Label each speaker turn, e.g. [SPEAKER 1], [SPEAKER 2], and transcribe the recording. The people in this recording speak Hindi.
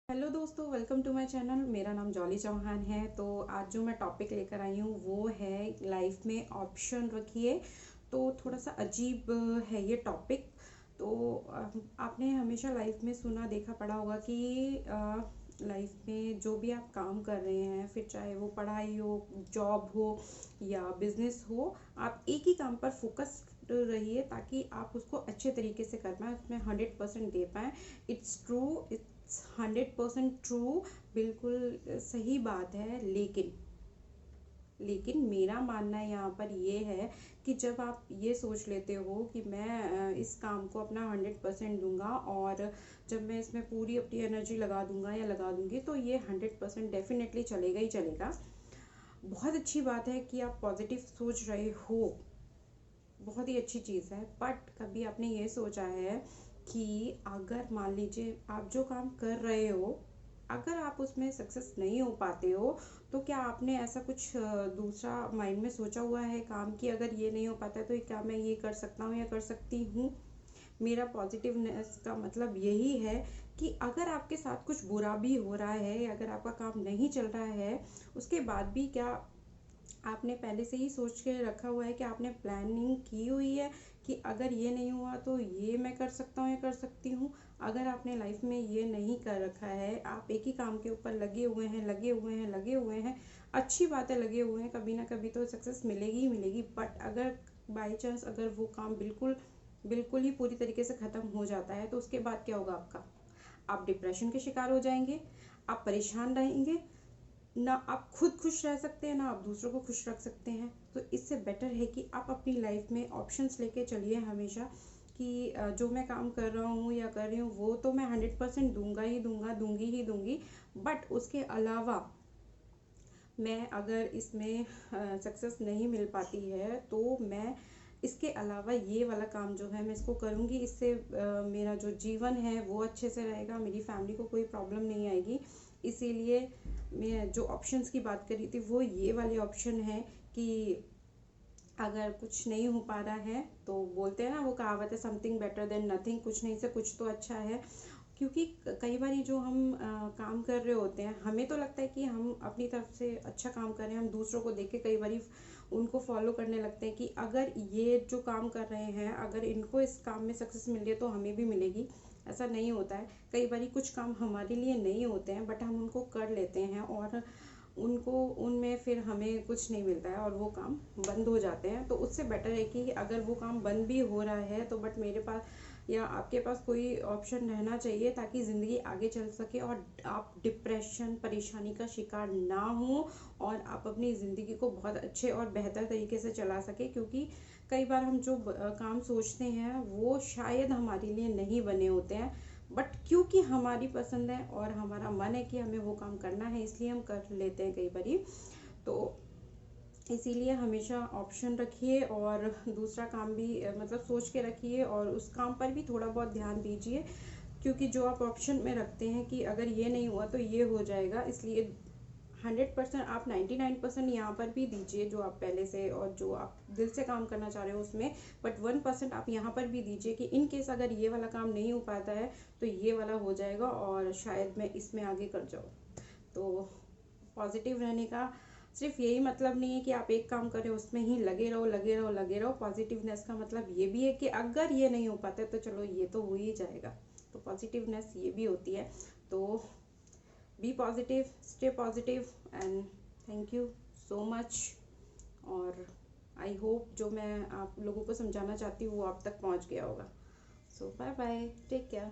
[SPEAKER 1] हेलो दोस्तों, वेलकम टू माय चैनल। मेरा नाम जॉली चौहान है। तो आज जो मैं टॉपिक लेकर आई हूँ वो है लाइफ में ऑप्शन रखिए। तो थोड़ा सा अजीब है ये टॉपिक। तो आपने हमेशा लाइफ में सुना देखा पड़ा होगा कि लाइफ में जो भी आप काम कर रहे हैं, फिर चाहे वो पढ़ाई हो, जॉब हो या बिजनेस हो, आप एक ही काम पर फोकस रहिए ताकि आप उसको अच्छे तरीके से कर पाएँ, उसमें 100% दे पाएँ। It's true, it's 100% true. बिल्कुल सही बात है। लेकिन मेरा मानना यहाँ पर ये है कि जब आप ये सोच लेते हो कि मैं इस काम को अपना 100% दूंगा और जब मैं इसमें पूरी अपनी एनर्जी लगा दूंगा या लगा दूंगी तो ये 100% डेफिनेटली चलेगा ही चलेगा। बहुत अच्छी बात है कि आप पॉजिटिव सोच रहे हो, बहुत ही अच्छी चीज़ है। बट कभी आपने ये सोचा है कि अगर मान लीजिए आप जो काम कर रहे हो, अगर आप उसमें सक्सेस नहीं हो पाते हो, तो क्या आपने ऐसा कुछ दूसरा माइंड में सोचा हुआ है काम की, अगर ये नहीं हो पाता है तो क्या मैं ये कर सकता हूँ या कर सकती हूँ। मेरा पॉजिटिवनेस का मतलब यही है कि अगर आपके साथ कुछ बुरा भी हो रहा है या अगर आपका काम नहीं चल रहा है, उसके बाद भी क्या आपने पहले से ही सोच के रखा हुआ है कि आपने प्लानिंग की हुई है कि अगर ये नहीं हुआ तो ये मैं कर सकता हूँ या कर सकती हूँ। अगर आपने लाइफ में ये नहीं कर रखा है, आप एक ही काम के ऊपर लगे हुए हैं लगे हुए हैं लगे हुए हैं, अच्छी बात है, लगे हुए हैं, कभी ना कभी तो सक्सेस मिलेगी ही मिलेगी। बट अगर बाई चांस अगर वो काम बिल्कुल बिल्कुल ही पूरी तरीके से ख़त्म हो जाता है तो उसके बाद क्या होगा आपका? आप डिप्रेशन के शिकार हो जाएंगे, आप परेशान रहेंगे, ना आप खुद खुश रह सकते हैं ना आप दूसरों को खुश रख सकते हैं। तो इससे बेटर है कि आप अपनी लाइफ में ऑप्शंस लेके चलिए हमेशा कि जो मैं काम कर रहा हूँ या कर रही हूँ वो तो मैं 100% दूंगा ही दूंगा, दूंगी ही दूंगी। बट उसके अलावा मैं अगर इसमें सक्सेस नहीं मिल पाती है तो मैं इसके अलावा ये वाला काम जो है मैं इसको करूँगी। इससे मेरा जो जीवन है वो अच्छे से रहेगा, मेरी फैमिली को कोई प्रॉब्लम नहीं आएगी। इसीलिए मैं जो ऑप्शंस की बात करी थी वो ये वाले ऑप्शन है कि अगर कुछ नहीं हो पा रहा है तो बोलते हैं ना, वो कहावत है, समथिंग बेटर देन नथिंग, कुछ नहीं से कुछ तो अच्छा है। क्योंकि कई बार जो हम काम कर रहे होते हैं, हमें तो लगता है कि हम अपनी तरफ से अच्छा काम कर रहे हैं, हम दूसरों को देख के कई बार उनको फॉलो करने लगते हैं कि अगर ये जो काम कर रहे हैं, अगर इनको इस काम में सक्सेस मिल रही है तो हमें भी मिलेगी। ऐसा नहीं होता है। कई बार कुछ काम हमारे लिए नहीं होते हैं बट हम उनको कर लेते हैं और उनको उनमें फिर हमें कुछ नहीं मिलता है और वो काम बंद हो जाते हैं। तो उससे बेटर है कि अगर वो काम बंद भी हो रहा है तो बट मेरे पास या आपके पास कोई ऑप्शन रहना चाहिए ताकि ज़िंदगी आगे चल सके और आप डिप्रेशन परेशानी का शिकार ना हो और आप अपनी ज़िंदगी को बहुत अच्छे और बेहतर तरीके से चला सके। क्योंकि कई बार हम जो काम सोचते हैं वो शायद हमारे लिए नहीं बने होते हैं, बट क्योंकि हमारी पसंद है और हमारा मन है कि हमें वो काम करना है, इसलिए हम कर लेते हैं कई बारी। तो इसीलिए हमेशा ऑप्शन रखिए और दूसरा काम भी मतलब सोच के रखिए और उस काम पर भी थोड़ा बहुत ध्यान दीजिए। क्योंकि जो आप ऑप्शन में रखते हैं कि अगर ये नहीं हुआ तो ये हो जाएगा, इसलिए 100% आप 99% यहाँ पर भी दीजिए जो आप पहले से और जो आप दिल से काम करना चाह रहे हो उसमें। बट 1% आप यहाँ पर भी दीजिए कि इन केस अगर ये वाला काम नहीं हो पाता है तो ये वाला हो जाएगा और शायद मैं इसमें आगे कर जाऊँ। तो पॉजिटिव रहने का सिर्फ यही मतलब नहीं है कि आप एक काम करें उसमें ही लगे रहो लगे रहो लगे रहो। पॉजिटिवनेस का मतलब ये भी है कि अगर ये नहीं हो पाता है तो चलो ये तो हो ही जाएगा। तो पॉजिटिवनेस ये भी होती है। तो be positive, stay positive and thank you so much. और आई होप जो मैं आप लोगों को समझाना चाहती हूँ वो आप तक पहुँच गया होगा। सो बाय बाय, टेक केयर।